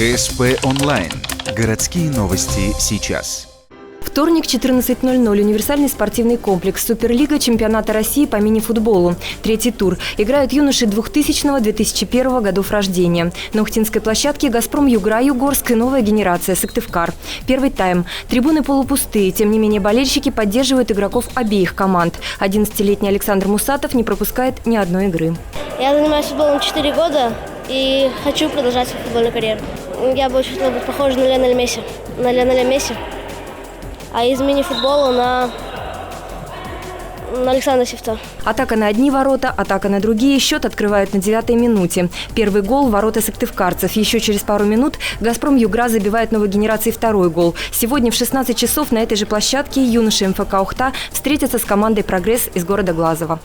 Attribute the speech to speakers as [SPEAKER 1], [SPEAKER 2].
[SPEAKER 1] ГСП онлайн. Городские новости сейчас.
[SPEAKER 2] Вторник, 14:00. Универсальный спортивный комплекс «Суперлига» чемпионата России по мини-футболу. Третий тур. Играют юноши 2000-2001 годов рождения. На Ухтинской площадке «Газпром Югра», Югорск и новая генерация «Сыктывкар». Первый тайм. Трибуны полупустые. Тем не менее, болельщики поддерживают игроков обеих команд. 11-летний Александр Мусатов не пропускает ни одной игры.
[SPEAKER 3] Я занимаюсь футболом 4 года и хочу продолжать свою футбольную карьеру. Я бы очень хотела быть похожа на Лионеля Месси. А из мини-футбола на Александра Сивца.
[SPEAKER 2] Атака на одни ворота, атака на другие. Счет открывают на 9-й минуте. Первый гол – ворота сыктывкарцев. Еще через пару минут «Газпром Югра» забивает новой генерации второй гол. Сегодня в 16 часов на этой же площадке юноши МФК «Ухта» встретятся с командой «Прогресс» из города Глазово.